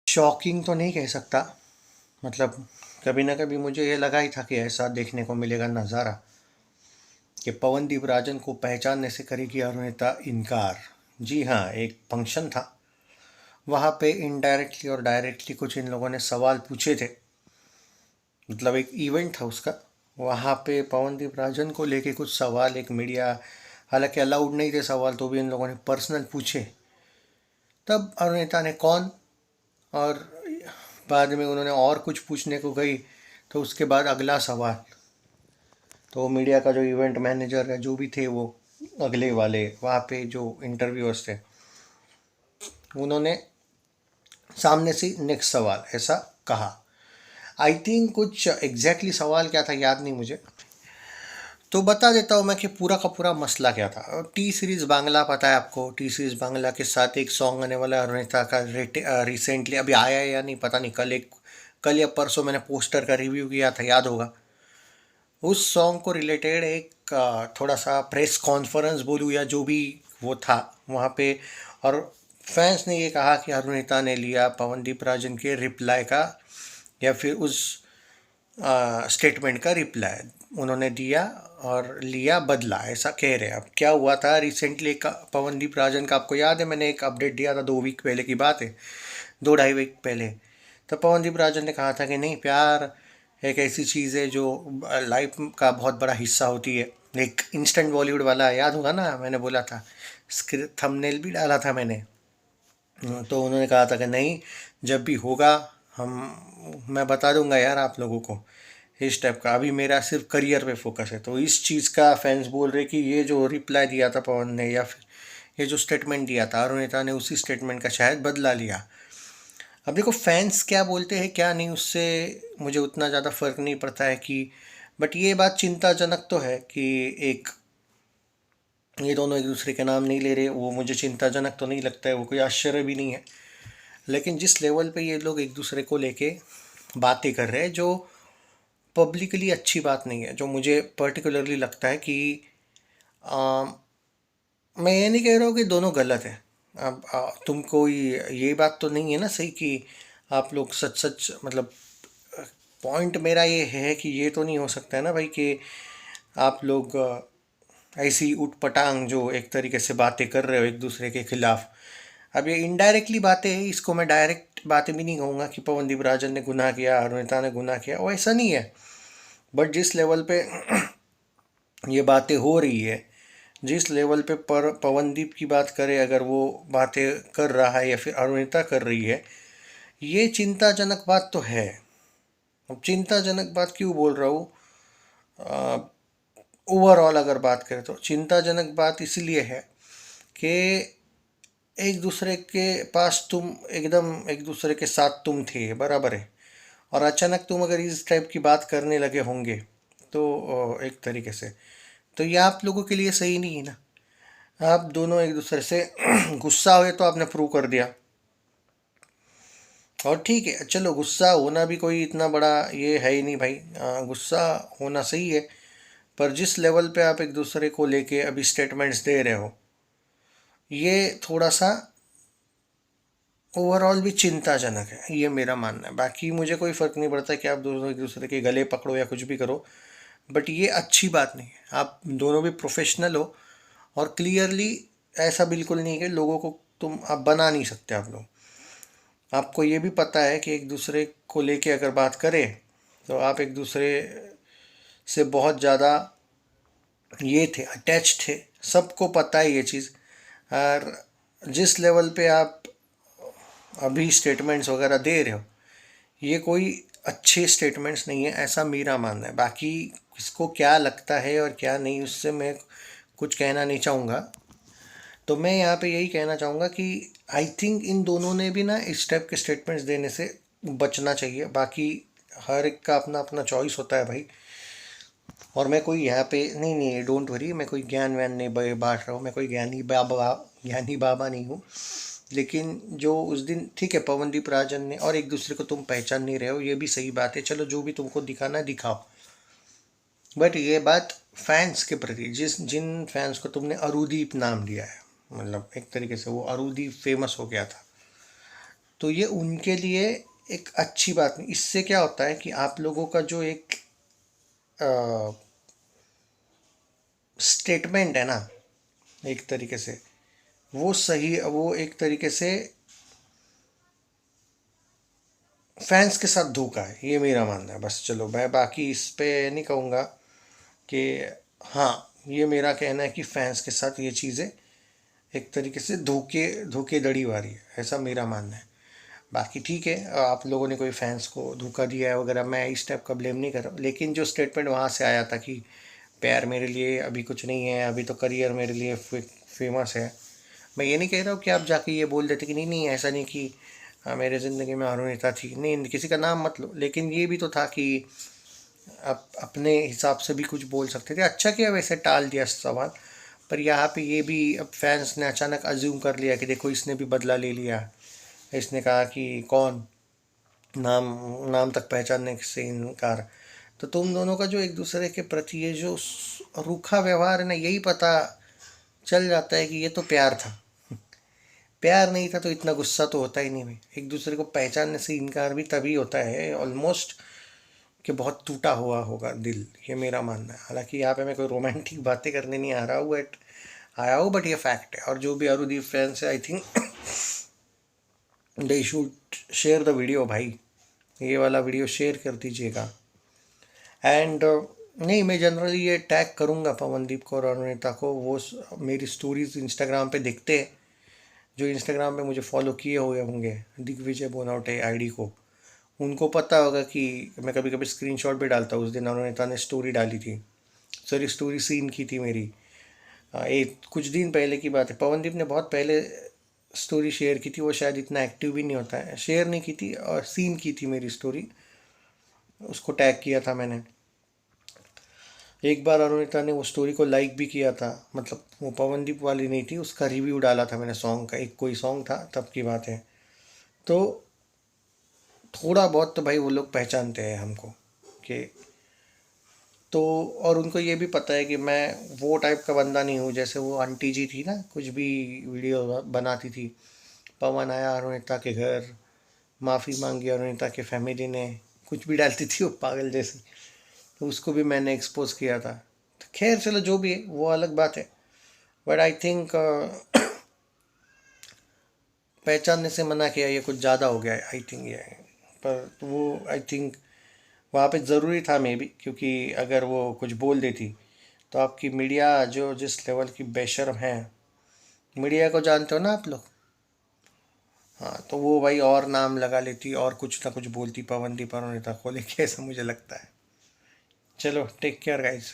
Shocking तो नहीं कह सकता। मतलब कभी ना कभी मुझे ये लगा ही था कि ऐसा देखने को मिलेगा नज़ारा कि पवनदीप राजन को पहचानने से करेगी अरुणिता इनकार। जी हाँ, एक फंक्शन था। वहाँ पे इनडायरेक्टली और डायरेक्टली कुछ इन लोगों ने सवाल पूछे थे। मतलब एक इवेंट था उसका। वहाँ पे पवनदीप राजन को लेके कुछ सवाल, एक मीडिया, हालांकि अलाउड नहीं थे सवाल, तो भी इन लोगों ने पर्सनल पूछे। तब अरुणिता ने कौन, और बाद में उन्होंने और कुछ पूछने को गई, तो उसके बाद अगला सवाल। तो मीडिया का जो इवेंट मैनेजर है, जो भी थे वो अगले वाले वहाँ पे जो इंटरव्यूअर्स थे, उन्होंने सामने से नेक्स्ट सवाल ऐसा कहा। आई थिंक कुछ एग्जैक्टली सवाल क्या था याद नहीं मुझे, तो बता देता हूँ मैं कि पूरा का पूरा मसला क्या था। टी सीरीज़ बांग्ला पता है आपको? टी सीरीज़ बांग्ला के साथ एक सॉन्ग आने वाला है अरुणिता का, रिसेंटली अभी आया है या नहीं पता नहीं, कल या परसों मैंने पोस्टर का रिव्यू किया था, याद होगा। उस सॉन्ग को रिलेटेड एक थोड़ा सा प्रेस कॉन्फ्रेंस बोलूँ या जो भी वो था वहाँ पे, और फैंस ने ये कहा कि अरुणिता ने लिया पवनदीप राजन के रिप्लाई का, या फिर उस स्टेटमेंट का रिप्लाई उन्होंने दिया और लिया बदला, ऐसा कह रहे हैं। अब क्या हुआ था रिसेंटली, एक पवनदीप राजन का आपको याद है, मैंने एक अपडेट दिया था 2 वीक पहले की बात है, 2 ढाई वीक पहले। तो पवनदीप राजन ने कहा था कि नहीं, प्यार एक ऐसी चीज़ है जो लाइफ का बहुत बड़ा हिस्सा होती है। एक इंस्टेंट बॉलीवुड वाला याद होगा ना, मैंने बोला था, स्क्रिप्ट थंबनेल भी डाला था मैंने। तो उन्होंने कहा था कि नहीं, जब भी होगा मैं बता दूंगा यार आप लोगों को, इस टाइप का। अभी मेरा सिर्फ करियर पे फोकस है। तो इस चीज़ का फैंस बोल रहे कि ये जो रिप्लाई दिया था पवन ने, या फिर ये जो स्टेटमेंट दिया था अरुणिता ने, उसी स्टेटमेंट का शायद बदला लिया। अब देखो फैंस क्या बोलते हैं क्या नहीं, उससे मुझे उतना ज़्यादा फर्क नहीं पड़ता है कि, बट ये बात चिंताजनक तो है कि एक, ये दोनों एक दूसरे के नाम नहीं ले रहे, वो मुझे चिंताजनक तो नहीं लगता है, वो कोई आश्चर्य भी नहीं है। लेकिन जिस लेवल पे ये लोग एक दूसरे को लेके बातें कर रहे हैं, जो पब्लिकली अच्छी बात नहीं है, जो मुझे पर्टिकुलरली लगता है कि आ, मैं ये नहीं कह रहा हूँ कि दोनों गलत है। अब तुमको ये बात तो नहीं है ना सही कि आप लोग सच सच, मतलब पॉइंट मेरा ये है कि ये तो नहीं हो सकता है ना भाई कि आप लोग ऐसी उटपटांग जो एक तरीके से बातें कर रहे हो एक दूसरे के खिलाफ। अब ये इनडायरेक्टली बातें हैं, इसको मैं डायरेक्ट बातें भी नहीं कहूँगा कि पवनदीप राजन ने गुनाह किया, अरुणिता ने गुनाह किया, वो ऐसा नहीं है। बट जिस लेवल पे ये बातें हो रही है, जिस लेवल पे पर पवनदीप की बात करें, अगर वो बातें कर रहा है या फिर अरुणिता कर रही है, ये चिंताजनक बात तो है। अब चिंताजनक बात क्यों बोल रहा हूँ, ओवरऑल अगर बात करें तो चिंताजनक बात इसलिए है कि एक दूसरे के पास तुम एकदम एक दूसरे के साथ तुम थे, बराबर है, और अचानक तुम अगर इस टाइप की बात करने लगे होंगे, तो एक तरीके से तो ये आप लोगों के लिए सही नहीं है ना। आप दोनों एक दूसरे से गुस्सा हुए तो आपने प्रूव कर दिया। और ठीक है, चलो गुस्सा होना भी कोई इतना बड़ा ये है ही नहीं भाई, गुस्सा होना सही है। पर जिस लेवल पे आप एक दूसरे को लेके अभी स्टेटमेंट्स दे रहे हो, ये थोड़ा सा ओवरऑल भी चिंताजनक है, ये मेरा मानना है। बाकी मुझे कोई फ़र्क नहीं पड़ता कि आप दोनों एक दूसरे के गले पकड़ो या कुछ भी करो, बट ये अच्छी बात नहीं है। आप दोनों भी प्रोफेशनल हो, और क्लियरली ऐसा बिल्कुल नहीं है कि लोगों को तुम आप बना नहीं सकते। आप लोग, आपको ये भी पता है कि एक दूसरे को लेके अगर बात करें तो आप एक दूसरे से बहुत ज़्यादा ये थे, अटैच थे, सबको पता है ये चीज़। और जिस लेवल पे आप अभी स्टेटमेंट्स वगैरह दे रहे हो, ये कोई अच्छे स्टेटमेंट्स नहीं है, ऐसा मेरा मानना है। बाकी किसको क्या लगता है और क्या नहीं, उससे मैं कुछ कहना नहीं चाहूँगा। तो मैं यहाँ पे यही कहना चाहूँगा कि आई थिंक इन दोनों ने भी ना इस टाइप के स्टेटमेंट्स देने से बचना चाहिए। बाकी हर एक का अपना अपना चॉइस होता है भाई। और मैं कोई यहाँ पे नहीं नहीं, डोंट वरी, मैं कोई ज्ञान व्यान नहीं बांट रहा हूँ, मैं कोई ज्ञानी बाबा नहीं हूँ। लेकिन जो उस दिन, ठीक है, पवनदीप राजन ने, और एक दूसरे को तुम पहचान नहीं रहे हो, ये भी सही बात है, चलो जो भी तुमको दिखाना है दिखाओ। बट ये बात फैंस के प्रति, जिन फैंस को तुमने अरुदीप नाम दिया है, मतलब एक तरीके से वो अरुदीप फेमस हो गया था, तो ये उनके लिए एक अच्छी बात नहीं। इससे क्या होता है कि आप लोगों का जो एक स्टेटमेंट है ना, एक तरीके से वो सही, वो एक तरीके से फैंस के साथ धोखा है, ये मेरा मानना है। बस चलो, मैं बाकी इस पे नहीं कहूँगा कि, हाँ, ये मेरा कहना है कि फैंस के साथ ये चीज़ें एक तरीके से धोखेधड़ी वाली है, ऐसा मेरा मानना है। बाकी ठीक है, आप लोगों ने कोई फैंस को धोखा दिया है वगैरह, मैं इस टाइप का ब्लेम नहीं कर रहा हूँ, लेकिन जो स्टेटमेंट वहाँ से आया था कि प्यार मेरे लिए अभी कुछ नहीं है, अभी तो करियर मेरे लिए फेमस है। मैं ये नहीं कह रहा हूँ कि आप जाके ये बोल देते कि नहीं नहीं ऐसा नहीं कि मेरे ज़िंदगी में अरुणिता थी, नहीं किसी का नाम मत लो, लेकिन ये भी तो था कि आप अपने हिसाब से भी कुछ बोल सकते थे। अच्छा किया वैसे टाल दिया सवाल। पर यहाँ पे ये भी अब फैंस ने अचानक अज्यूम कर लिया कि देखो इसने भी बदला ले लिया, इसने कहा कि कौन, नाम नाम तक पहचानने से इनकार। तो तुम दोनों का जो एक दूसरे के प्रति ये जो रूखा व्यवहार है ना, यही पता चल जाता है कि ये तो प्यार था। प्यार नहीं था तो इतना गुस्सा तो होता ही नहीं भाई। एक दूसरे को पहचानने से इनकार भी तभी होता है ऑलमोस्ट कि बहुत टूटा हुआ होगा दिल, ये मेरा मानना है। हालांकि यहाँ पे मैं कोई रोमांटिक बातें करने नहीं आ रहा हूँ, बट आया हूँ, बट ये फैक्ट है। और जो भी अरुदीप फैंस है, I think they should share the video भाई, ये वाला वीडियो शेयर कर दीजिएगा। एंड नहीं, मैं जनरली ये टैग करूँगा पवनदीप को और अरुणिता को। वो मेरी स्टोरीज इंस्टाग्राम पे देखते हैं, जो इंस्टाग्राम पे मुझे फॉलो किए हुए होंगे दिग्विजय बोनावटे आईडी को, उनको पता होगा कि मैं कभी कभी स्क्रीनशॉट भी डालता हूँ। उस दिन अरुणिता ने स्टोरी डाली थी, सॉरी स्टोरी सीन की थी मेरी, एक कुछ दिन पहले की बात है। पवनदीप ने बहुत पहले स्टोरी शेयर की थी, वो शायद इतना एक्टिव भी नहीं होता है, शेयर नहीं की थी और सीन की थी मेरी स्टोरी, उसको टैग किया था मैंने। एक बार अरुणिता ने वो स्टोरी को लाइक भी किया था, मतलब वो पवनदीप वाली नहीं थी, उसका रिव्यू डाला था मैंने सॉन्ग का, एक कोई सॉन्ग था तब की बात है। तो थोड़ा बहुत तो भाई वो लोग पहचानते हैं हमको कि, तो और उनको ये भी पता है कि मैं वो टाइप का बंदा नहीं हूँ। जैसे वो आंटी जी थी ना, कुछ भी वीडियो बनाती थी, पवन आया अरुणिता के घर, माफ़ी मांगी अरुणिता के फैमिली ने, कुछ भी डालती थी वो पागल जैसी, तो उसको भी मैंने एक्सपोज किया था। तो खैर चलो, जो भी है वो अलग बात है। बट आई थिंक पहचानने से मना किया ये कुछ ज़्यादा हो गया है, आई थिंक ये। पर वो आई थिंक वहाँ पे ज़रूरी था मे बी, क्योंकि अगर वो कुछ बोल देती तो आपकी मीडिया जो जिस लेवल की बेशर्म है, मीडिया को जानते हो ना आप लोग, हाँ, तो वो भाई और नाम लगा लेती और कुछ ना कुछ बोलती पवनदीप अरुणिता को लेके, ऐसा मुझे लगता है। चलो, टेक केयर गाइस।